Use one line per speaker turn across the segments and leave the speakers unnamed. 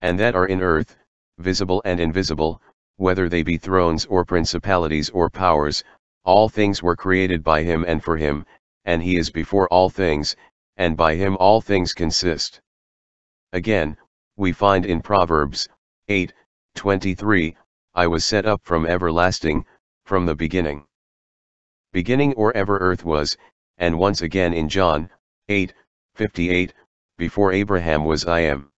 And that are in earth, visible and invisible, whether they be thrones or principalities or powers, all things were created by him and for him, and he is before all things, and by him all things consist. Again, we find in Proverbs 8:23, I was set up from everlasting, from the beginning. Beginning or ever earth was, and once again in John 8:58, before Abraham was I am.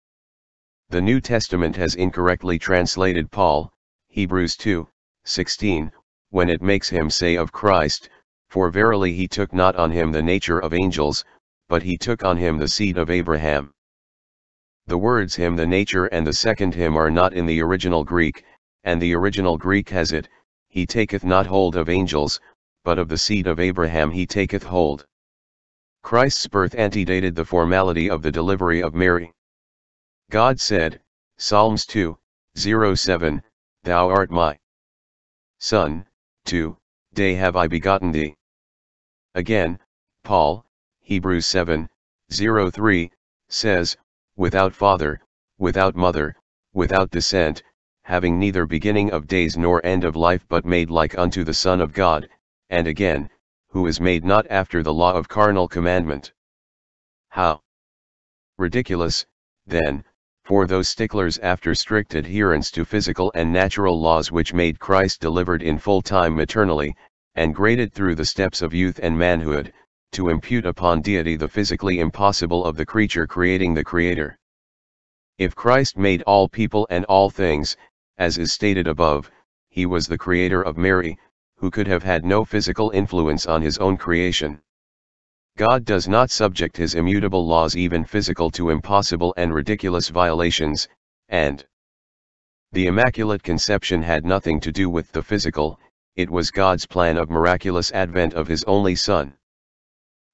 The New Testament has incorrectly translated Paul, Hebrews 2:16, when it makes him say of Christ, for verily he took not on him the nature of angels, but he took on him the seed of Abraham. The words him the nature and the second him are not in the original Greek, and the original Greek has it, he taketh not hold of angels, but of the seed of Abraham he taketh hold. Christ's birth antedated the formality of the delivery of Mary. God said, Psalms 2:07, Thou art my Son, today have I begotten thee. Again, Paul, Hebrews 7:03, says, without father, without mother, without descent, having neither beginning of days nor end of life but made like unto the Son of God, and again, who is made not after the law of carnal commandment. How ridiculous, then, for those sticklers after strict adherence to physical and natural laws which made Christ delivered in full time maternally, and graded through the steps of youth and manhood, to impute upon deity the physically impossible of the creature creating the Creator. If Christ made all people and all things, as is stated above, he was the Creator of Mary, who could have had no physical influence on his own creation. God does not subject his immutable laws even physical to impossible and ridiculous violations, and the Immaculate Conception had nothing to do with the physical, it was God's plan of miraculous advent of his only Son.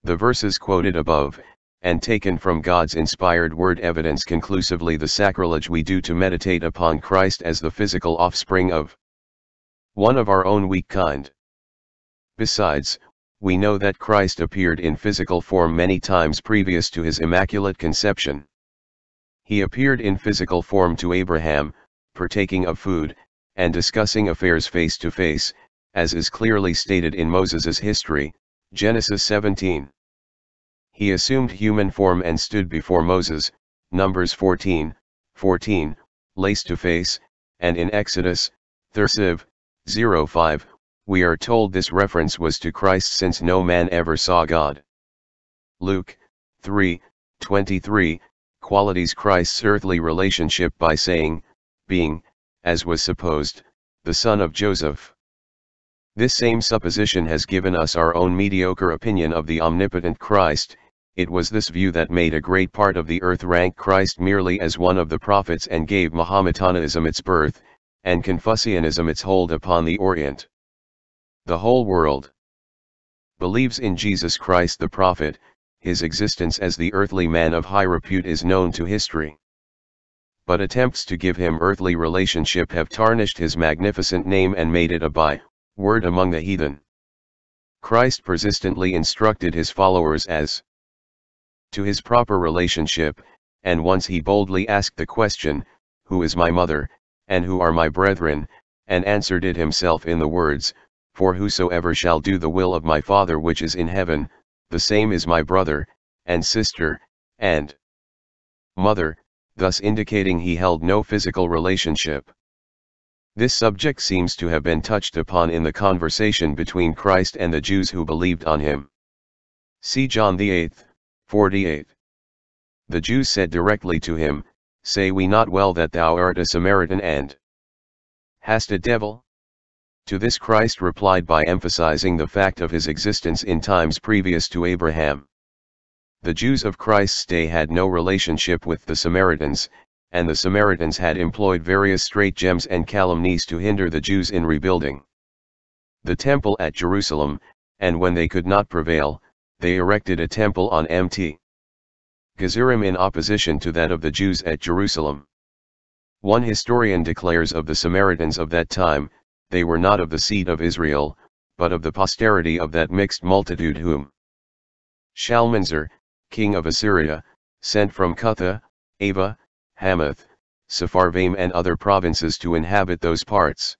The verses quoted above, and taken from God's inspired word evidence conclusively the sacrilege we do to meditate upon Christ as the physical offspring of one of our own weak kind. Besides, we know that Christ appeared in physical form many times previous to his Immaculate Conception. He appeared in physical form to Abraham, partaking of food, and discussing affairs face to face, as is clearly stated in Moses' history, Genesis 17. He assumed human form and stood before Moses, Numbers 14:14, face to face, and in Exodus 30:05, we are told this reference was to Christ since no man ever saw God. Luke 3:23 qualities Christ's earthly relationship by saying, being, as was supposed, the son of Joseph. This same supposition has given us our own mediocre opinion of the omnipotent Christ. It was this view that made a great part of the earth rank Christ merely as one of the prophets and gave Mohammedanism its birth, and Confucianism its hold upon the Orient. The whole world believes in Jesus Christ the prophet. His existence as the earthly man of high repute is known to history. But attempts to give him earthly relationship have tarnished his magnificent name and made it a by-word among the heathen. Christ persistently instructed his followers as to his proper relationship, and once he boldly asked the question, Who is my mother, and who are my brethren, and answered it himself in the words, For whosoever shall do the will of my Father which is in heaven, the same is my brother, and sister, and mother, thus indicating he held no physical relationship. This subject seems to have been touched upon in the conversation between Christ and the Jews who believed on him. See John 8:48. The Jews said directly to him, Say we not well that thou art a Samaritan and hast a devil? To this Christ replied by emphasizing the fact of his existence in times previous to Abraham. The Jews of Christ's day had no relationship with the Samaritans, and the Samaritans had employed various stratagems and calumnies to hinder the Jews in rebuilding the temple at Jerusalem, and when they could not prevail, they erected a temple on Mt. Gerizim in opposition to that of the Jews at Jerusalem. One historian declares of the Samaritans of that time, they were not of the seed of Israel, but of the posterity of that mixed multitude whom Shalmaneser, king of Assyria, sent from Cutha, Ava, Hamath, Sepharvaim and other provinces to inhabit those parts.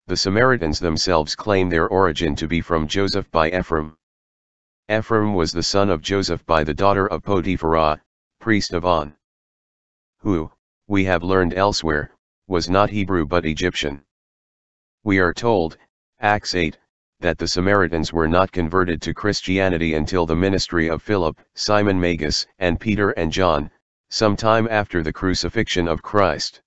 The Samaritans themselves claim their origin to be from Joseph by Ephraim. Ephraim was the son of Joseph by the daughter of Potipharah, priest of On, who, we have learned elsewhere, was not Hebrew but Egyptian. We are told, Acts 8, that the Samaritans were not converted to Christianity until the ministry of Philip, Simon Magus, and Peter and John, some time after the crucifixion of Christ.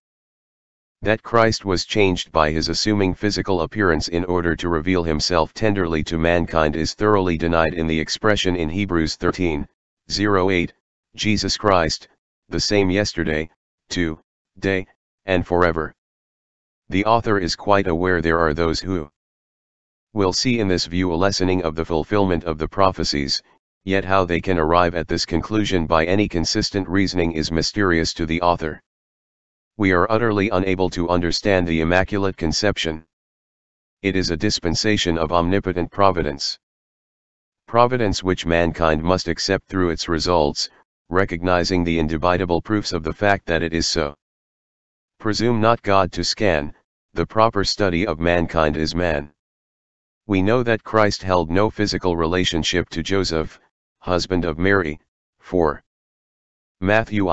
That Christ was changed by his assuming physical appearance in order to reveal himself tenderly to mankind is thoroughly denied in the expression in Hebrews 13:08, Jesus Christ, the same yesterday, today, and forever. The author is quite aware there are those who will see in this view a lessening of the fulfillment of the prophecies, yet how they can arrive at this conclusion by any consistent reasoning is mysterious to the author. We are utterly unable to understand the Immaculate Conception. It is a dispensation of omnipotent providence. Providence which mankind must accept through its results, recognizing the indubitable proofs of the fact that it is so. Presume not God to scan, the proper study of mankind is man. We know that Christ held no physical relationship to Joseph, husband of Mary, for Matthew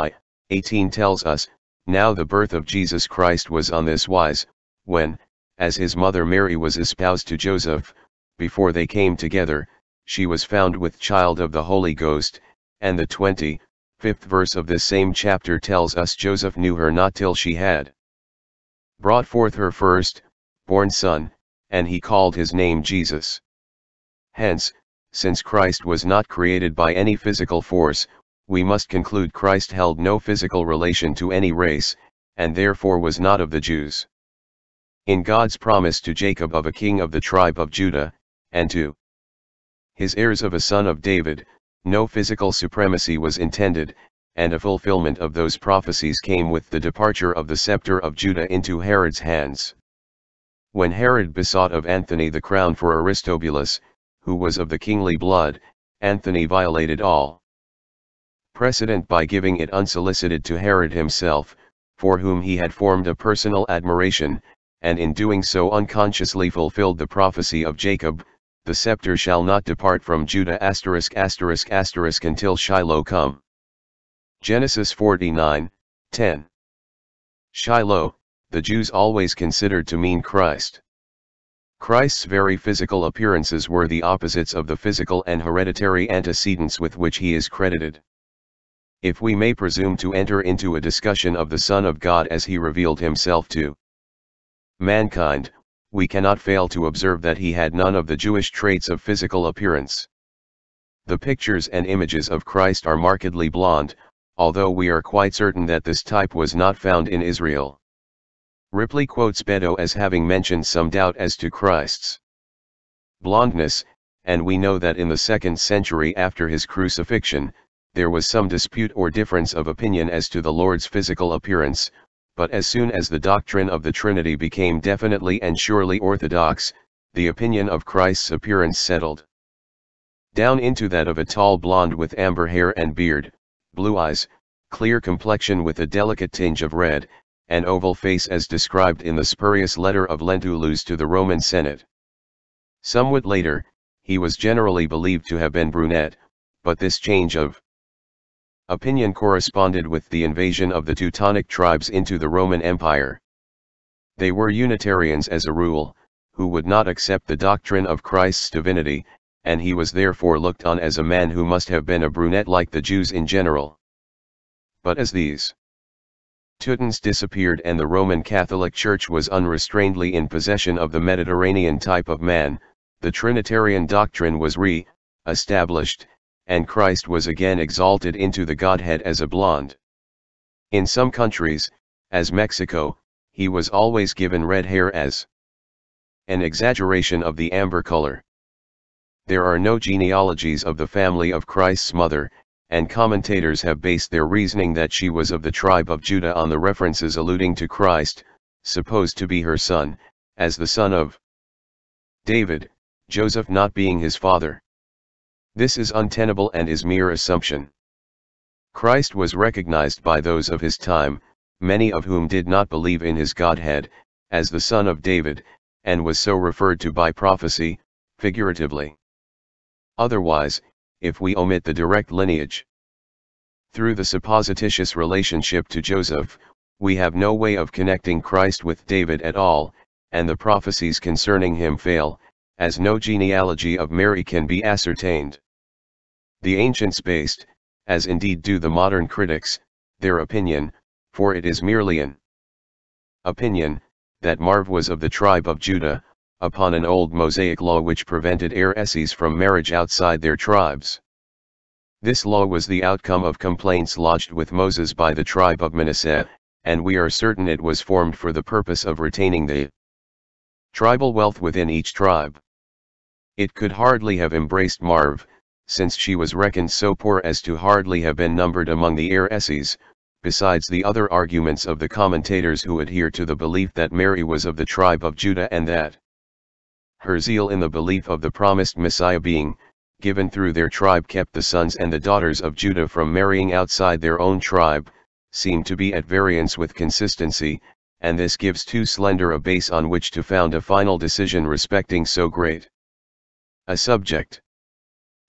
18 tells us, now the birth of Jesus Christ was on this wise, when, as his mother Mary was espoused to Joseph, before they came together, she was found with child of the Holy Ghost, and the 25th verse of this same chapter tells us Joseph knew her not till she had brought forth her first born son, and he called his name Jesus. Hence, since Christ was not created by any physical force, we must conclude Christ held no physical relation to any race, and therefore was not of the Jews. In God's promise to Jacob of a king of the tribe of Judah, and to his heirs of a son of David, no physical supremacy was intended, and a fulfillment of those prophecies came with the departure of the scepter of Judah into Herod's hands. When Herod besought of Anthony the crown for Aristobulus, who was of the kingly blood, Anthony violated all precedent by giving it unsolicited to Herod himself, for whom he had formed a personal admiration, and in doing so unconsciously fulfilled the prophecy of Jacob, the scepter shall not depart from Judah ***** until Shiloh come. Genesis 49:10. Shiloh, the Jews always considered to mean Christ. Christ's very physical appearances were the opposites of the physical and hereditary antecedents with which he is credited. If we may presume to enter into a discussion of the Son of God as he revealed himself to mankind, we cannot fail to observe that he had none of the Jewish traits of physical appearance. The pictures and images of Christ are markedly blond, although we are quite certain that this type was not found in Israel. Ripley quotes Beddoe as having mentioned some doubt as to Christ's blondness, and we know that in the 2nd century after his crucifixion, there was some dispute or difference of opinion as to the Lord's physical appearance, but as soon as the doctrine of the Trinity became definitely and surely orthodox, the opinion of Christ's appearance settled down into that of a tall blonde with amber hair and beard, blue eyes, clear complexion with a delicate tinge of red, an oval face as described in the spurious letter of Lentulus to the Roman Senate. Somewhat later, he was generally believed to have been brunette, but this change of opinion corresponded with the invasion of the Teutonic tribes into the Roman Empire. They were Unitarians as a rule, who would not accept the doctrine of Christ's divinity, and he was therefore looked on as a man who must have been a brunette like the Jews in general. But as these Teutons disappeared and the Roman Catholic Church was unrestrainedly in possession of the Mediterranean type of man, the Trinitarian doctrine was re-established, and Christ was again exalted into the Godhead as a blonde. In some countries, as Mexico, he was always given red hair as an exaggeration of the amber color. There are no genealogies of the family of Christ's mother, and commentators have based their reasoning that she was of the tribe of Judah on the references alluding to Christ, supposed to be her son, as the son of David, Joseph not being his father. This is untenable and is mere assumption. Christ was recognized by those of his time, many of whom did not believe in his Godhead, as the son of David, and was so referred to by prophecy, figuratively. Otherwise, if we omit the direct lineage through the supposititious relationship to Joseph, we have no way of connecting Christ with David at all, and the prophecies concerning him fail, as no genealogy of Mary can be ascertained. The ancients based, as indeed do the modern critics, their opinion, for it is merely an opinion, that Marv was of the tribe of Judah, upon an old Mosaic law which prevented heiresses from marriage outside their tribes. This law was the outcome of complaints lodged with Moses by the tribe of Manasseh, and we are certain it was formed for the purpose of retaining the tribal wealth within each tribe. It could hardly have embraced Marv, since she was reckoned so poor as to hardly have been numbered among the heiresses, besides the other arguments of the commentators who adhere to the belief that Mary was of the tribe of Judah and that her zeal in the belief of the promised Messiah being given through their tribe kept the sons and the daughters of Judah from marrying outside their own tribe, seem to be at variance with consistency, and this gives too slender a base on which to found a final decision respecting so great a subject.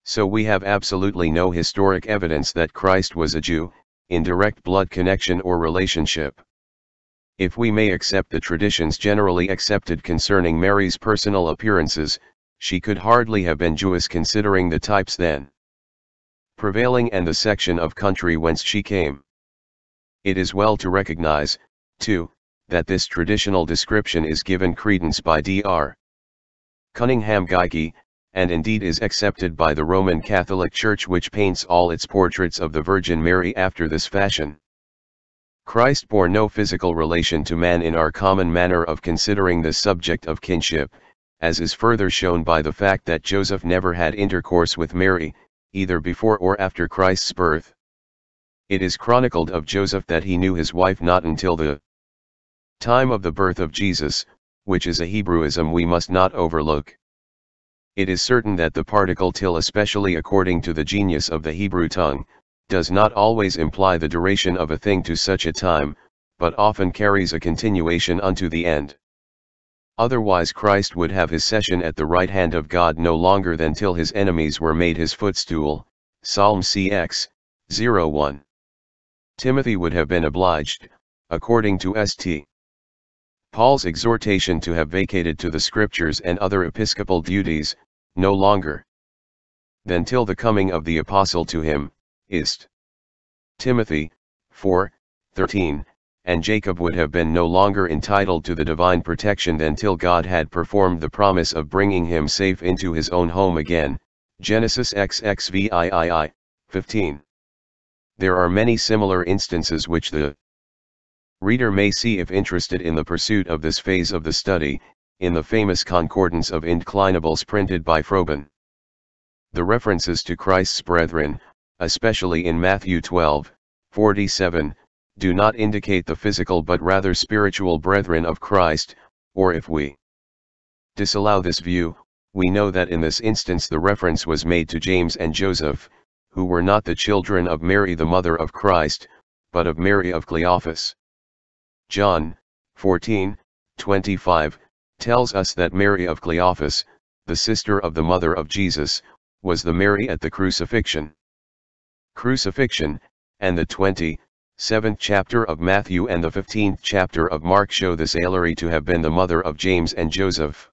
So we have absolutely no historic evidence that Christ was a Jew, in direct blood connection or relationship. If we may accept the traditions generally accepted concerning Mary's personal appearances, she could hardly have been Jewish considering the types then prevailing and the section of country whence she came. It is well to recognize, too, that this traditional description is given credence by Dr. Cunningham Geikie, and indeed is accepted by the Roman Catholic Church, which paints all its portraits of the Virgin Mary after this fashion. Christ bore no physical relation to man in our common manner of considering the subject of kinship, as is further shown by the fact that Joseph never had intercourse with Mary, either before or after Christ's birth. It is chronicled of Joseph that he knew his wife not until the time of the birth of Jesus, which is a Hebrewism we must not overlook. It is certain that the particle till, especially according to the genius of the Hebrew tongue, does not always imply the duration of a thing to such a time, but often carries a continuation unto the end. Otherwise Christ would have his session at the right hand of God no longer than till his enemies were made his footstool, Psalm cx. 01. Timothy would have been obliged, according to St. Paul's exhortation, to have vacated to the Scriptures and other episcopal duties, no longer than till the coming of the Apostle to him, Ist. Timothy, 4:13, and Jacob would have been no longer entitled to the divine protection than till God had performed the promise of bringing him safe into his own home again, Genesis xxvii, 15. There are many similar instances which the reader may see if interested in the pursuit of this phase of the study, in the famous Concordance of Inclinables printed by Froben. The references to Christ's brethren, especially in Matthew 12:47, do not indicate the physical but rather spiritual brethren of Christ, or if we disallow this view, we know that in this instance the reference was made to James and Joseph, who were not the children of Mary the mother of Christ, but of Mary of Cleophas. John 14:25 tells us that Mary of Cleophas, the sister of the mother of Jesus, was the Mary at the crucifixion. Crucifixion, and the 27th chapter of Matthew and the 15th chapter of Mark show this Ellery to have been the mother of James and Joseph.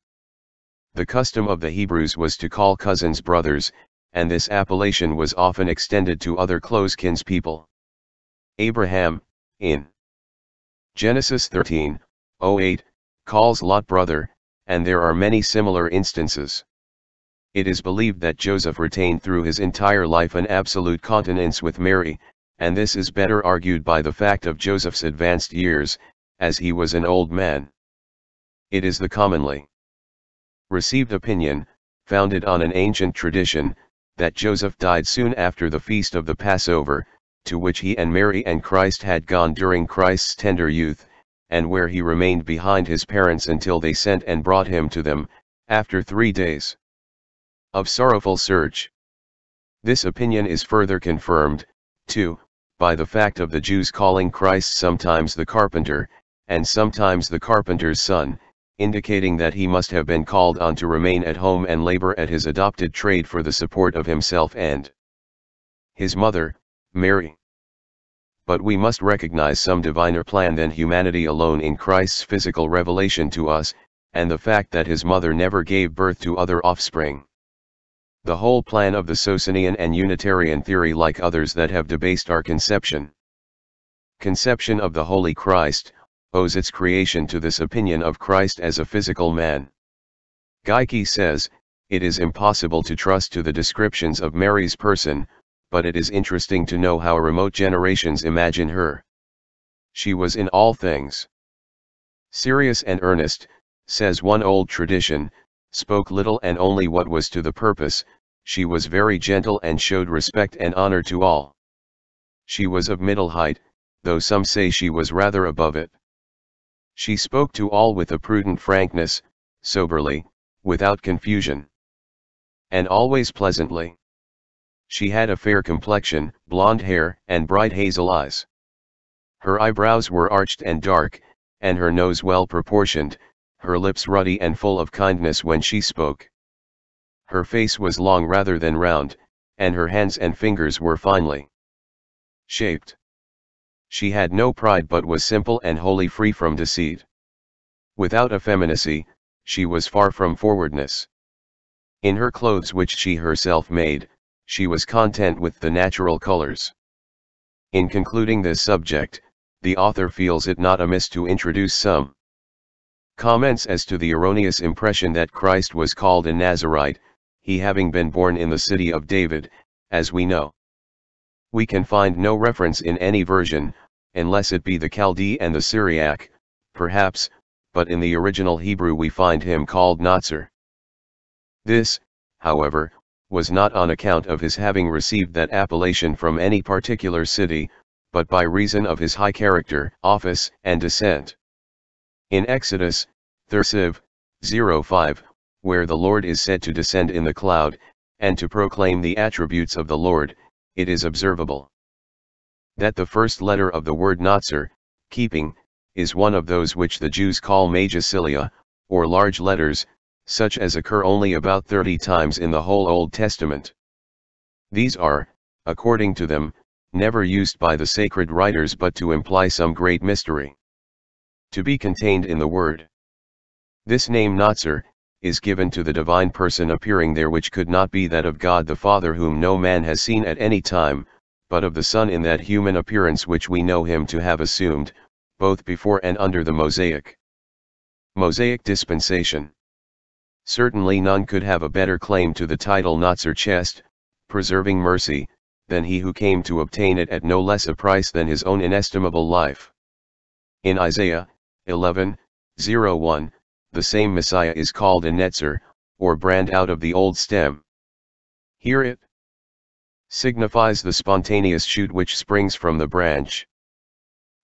The custom of the Hebrews was to call cousins brothers, and this appellation was often extended to other close kinspeople. Abraham, in Genesis 13:08, calls Lot brother, and there are many similar instances. It is believed that Joseph retained through his entire life an absolute continence with Mary, and this is better argued by the fact of Joseph's advanced years, as he was an old man. It is the commonly received opinion, founded on an ancient tradition, that Joseph died soon after the feast of the Passover, to which he and Mary and Christ had gone during Christ's tender youth, and where he remained behind his parents until they sent and brought him to them, after 3 days of sorrowful search. This opinion is further confirmed, too, by the fact of the Jews calling Christ sometimes the carpenter, and sometimes the carpenter's son, indicating that he must have been called on to remain at home and labor at his adopted trade for the support of himself and his mother, Mary. But we must recognize some diviner plan than humanity alone in Christ's physical revelation to us, and the fact that his mother never gave birth to other offspring. The whole plan of the Socinian and Unitarian theory, like others that have debased our conception of the Holy Christ, owes its creation to this opinion of Christ as a physical man. Geikie says, it is impossible to trust to the descriptions of Mary's person, but it is interesting to know how remote generations imagine her. She was in all things serious and earnest, says one old tradition, spoke little and only what was to the purpose. She was very gentle and showed respect and honor to all. She was of middle height, though some say she was rather above it. She spoke to all with a prudent frankness, soberly, without confusion, and always pleasantly. She had a fair complexion, blonde hair, and bright hazel eyes. Her eyebrows were arched and dark, and her nose well proportioned, her lips ruddy and full of kindness when she spoke. Her face was long rather than round, and her hands and fingers were finely shaped. She had no pride but was simple and wholly free from deceit. Without effeminacy, she was far from forwardness. In her clothes which she herself made, she was content with the natural colors. In concluding this subject, the author feels it not amiss to introduce some comments as to the erroneous impression that Christ was called a Nazarite, he having been born in the city of David, as we know. We can find no reference in any version, unless it be the Chaldee and the Syriac, perhaps, but in the original Hebrew we find him called Nazar. This, however, was not on account of his having received that appellation from any particular city, but by reason of his high character, office, and descent. In Exodus 35:5, where the Lord is said to descend in the cloud, and to proclaim the attributes of the Lord, it is observable that the first letter of the word Nazar, keeping, is one of those which the Jews call Magicilia, or large letters, such as occur only about 30 times in the whole Old Testament. These are, according to them, never used by the sacred writers but to imply some great mystery to be contained in the word. This name Nazar is given to the divine person appearing there, which could not be that of God the Father, whom no man has seen at any time, but of the Son in that human appearance which we know him to have assumed, both before and under the Mosaic dispensation. Certainly none could have a better claim to the title Nazar chest, preserving mercy, than he who came to obtain it at no less a price than his own inestimable life. In Isaiah 11:01, the same Messiah is called a Netzer, or brand out of the old stem. Here it signifies the spontaneous shoot which springs from the branch.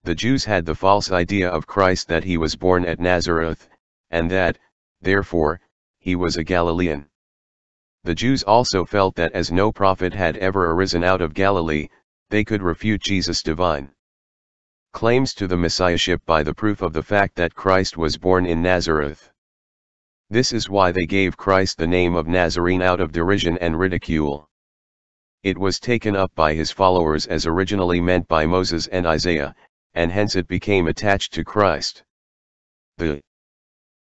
The Jews had the false idea of Christ that he was born at Nazareth, and that, therefore, he was a Galilean. The Jews also felt that as no prophet had ever arisen out of Galilee, they could refute Jesus' divine claims to the Messiahship by the proof of the fact that Christ was born in Nazareth. This is why they gave Christ the name of Nazarene out of derision and ridicule. It was taken up by his followers as originally meant by Moses and Isaiah, and hence it became attached to Christ. The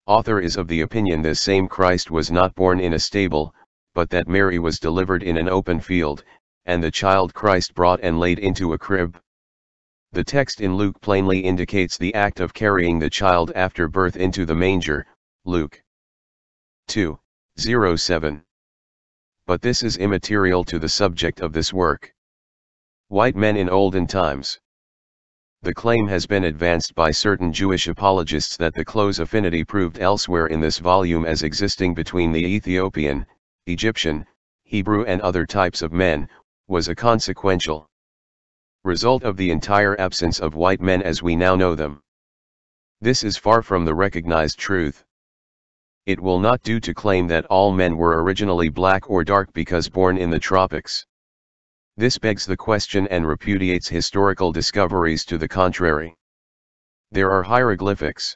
author is of the opinion this same Christ was not born in a stable, but that Mary was delivered in an open field, and the child Christ brought and laid into a crib. The text in Luke plainly indicates the act of carrying the child after birth into the manger, Luke 2:07. But this is immaterial to the subject of this work. White men in olden times. The claim has been advanced by certain Jewish apologists that the close affinity proved elsewhere in this volume as existing between the Ethiopian, Egyptian, Hebrew and other types of men, was a consequential result of the entire absence of white men as we now know them. This is far from the recognized truth. It will not do to claim that all men were originally black or dark because born in the tropics. This begs the question and repudiates historical discoveries to the contrary. There are hieroglyphics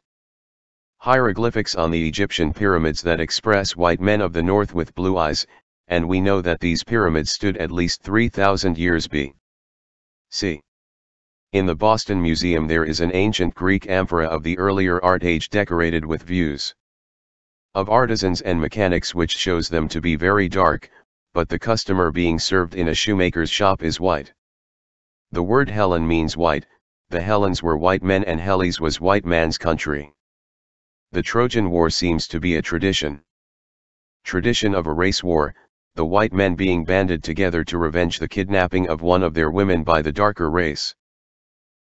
on the Egyptian pyramids that express white men of the north with blue eyes, and we know that these pyramids stood at least 3,000 years B.C. In the Boston Museum there is an ancient Greek amphora of the earlier Art Age decorated with views of artisans and mechanics, which shows them to be very dark, but the customer being served in a shoemaker's shop is white. The word Hellen means white, the Hellens were white men and Hellas was white man's country. The Trojan War seems to be a tradition of a race war, the white men being banded together to revenge the kidnapping of one of their women by the darker race.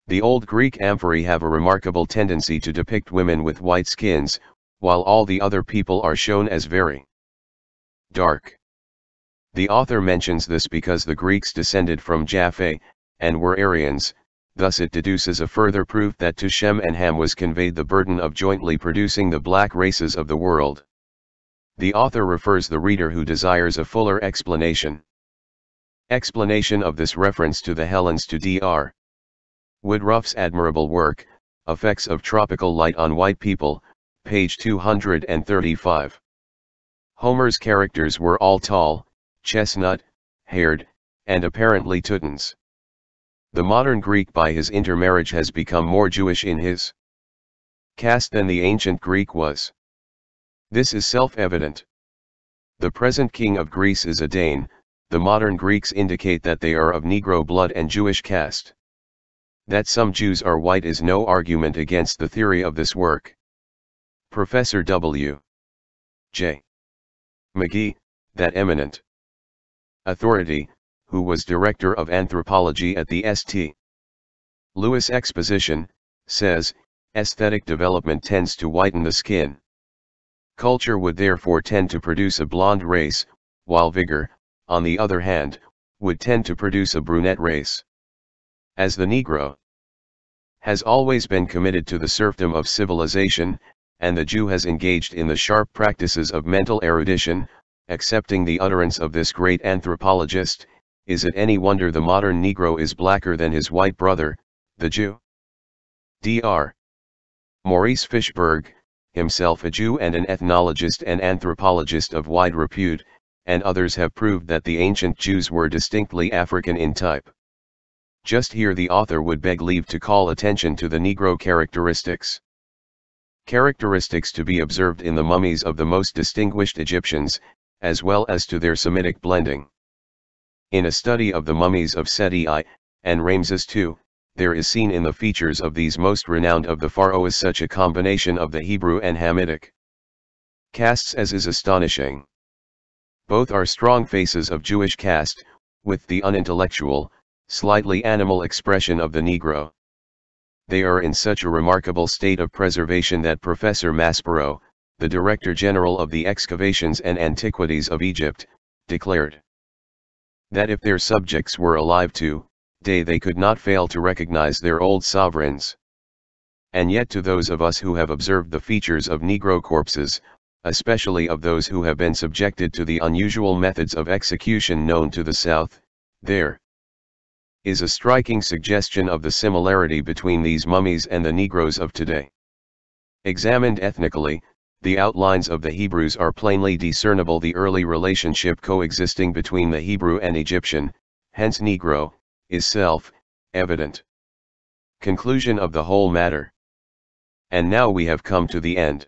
The old Greek amphorae have a remarkable tendency to depict women with white skins, while all the other people are shown as very dark. The author mentions this because the Greeks descended from Jaffa, and were Aryans, thus it deduces a further proof that to Shem and Ham was conveyed the burden of jointly producing the black races of the world. The author refers the reader who desires a fuller explanation of this reference to the Hellens to Dr. Woodruff's admirable work, Effects of Tropical Light on White People, page 235. Homer's characters were all tall, chestnut-haired, and apparently Teutons. The modern Greek by his intermarriage has become more Jewish in his caste than the ancient Greek was. This is self-evident. The present king of Greece is a Dane, the modern Greeks indicate that they are of Negro blood and Jewish caste. That some Jews are white is no argument against the theory of this work. Professor W. J. McGee, that eminent authority, who was director of anthropology at the St. Louis Exposition, says, aesthetic development tends to whiten the skin. Culture would therefore tend to produce a blonde race, while vigor, on the other hand, would tend to produce a brunette race. As the Negro has always been committed to the serfdom of civilization, and the Jew has engaged in the sharp practices of mental erudition, accepting the utterance of this great anthropologist, is it any wonder the modern Negro is blacker than his white brother, the Jew? Dr. Maurice Fishberg, himself a Jew and an ethnologist and anthropologist of wide repute, and others have proved that the ancient Jews were distinctly African in type. Just here the author would beg leave to call attention to the Negro characteristics. Characteristics to be observed in the mummies of the most distinguished Egyptians, as well as to their Semitic blending. In a study of the mummies of Seti I, and Ramses II, there is seen in the features of these most renowned of the pharaohs such a combination of the Hebrew and Hamitic castes as is astonishing. Both are strong faces of Jewish caste, with the unintellectual, slightly animal expression of the Negro. They are in such a remarkable state of preservation that Professor Maspero, the Director General of the Excavations and Antiquities of Egypt, declared that if their subjects were alive today they could not fail to recognize their old sovereigns. And yet to those of us who have observed the features of Negro corpses, especially of those who have been subjected to the unusual methods of execution known to the South, there is a striking suggestion of the similarity between these mummies and the Negroes of today. Examined ethnically, the outlines of the Hebrews are plainly discernible, the early relationship coexisting between the Hebrew and Egyptian, hence Negro, is self-evident. Conclusion of the whole matter. And now we have come to the end.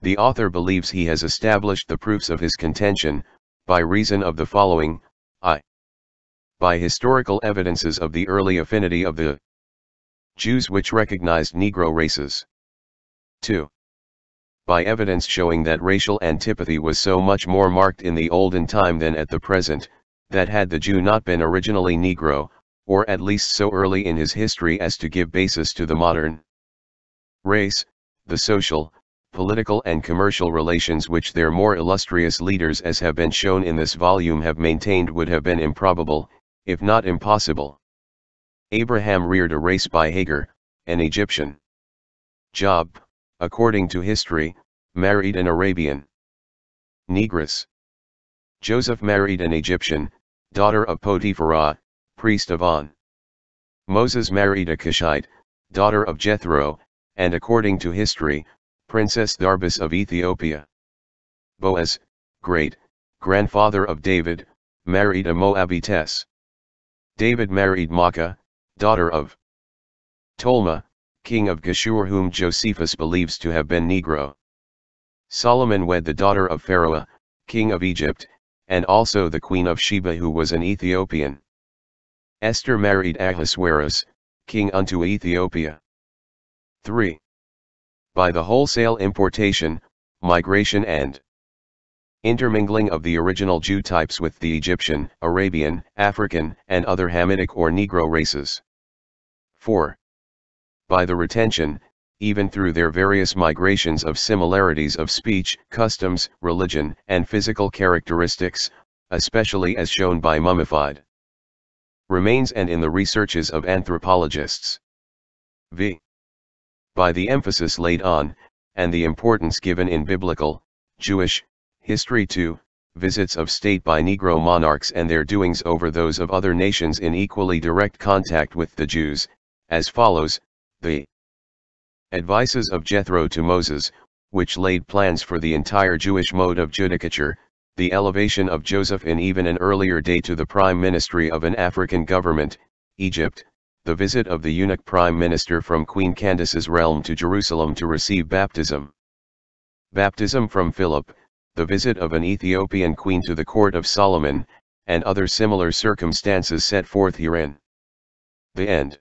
The author believes he has established the proofs of his contention, by reason of the following: I. By historical evidences of the early affinity of the Jews which recognized Negro races. 2. By evidence showing that racial antipathy was so much more marked in the olden time than at the present, that had the Jew not been originally Negro, or at least so early in his history as to give basis to the modern race, the social, political and commercial relations which their more illustrious leaders, as have been shown in this volume, have maintained would have been improbable, if not impossible. Abraham reared a race by Hagar, an Egyptian. Job, according to history, married an Arabian negress. Joseph married an Egyptian, daughter of Potiphar, priest of On. Moses married a Cushite, daughter of Jethro, and according to history, Princess Darbus of Ethiopia. Boaz, great-grandfather of David, married a Moabitess. David married Maacah, daughter of Tolma, king of Geshur, whom Josephus believes to have been Negro. Solomon wed the daughter of Pharaoh, king of Egypt, and also the queen of Sheba, who was an Ethiopian. Esther married Ahasuerus, king unto Ethiopia. 3. By the wholesale importation, migration and intermingling of the original Jew types with the Egyptian, Arabian, African, and other Hamitic or Negro races. 4. By the retention, even through their various migrations, of similarities of speech, customs, religion, and physical characteristics, especially as shown by mummified remains and in the researches of anthropologists. V. By the emphasis laid on, and the importance given in biblical, Jewish, history to, visits of state by Negro monarchs and their doings over those of other nations in equally direct contact with the Jews, as follows: the advices of Jethro to Moses, which laid plans for the entire Jewish mode of judicature, the elevation of Joseph in even an earlier day to the prime ministry of an African government, Egypt, the visit of the eunuch prime minister from Queen Candace's realm to Jerusalem to receive baptism. Baptism from Philip, the visit of an Ethiopian queen to the court of Solomon, and other similar circumstances set forth herein. The end.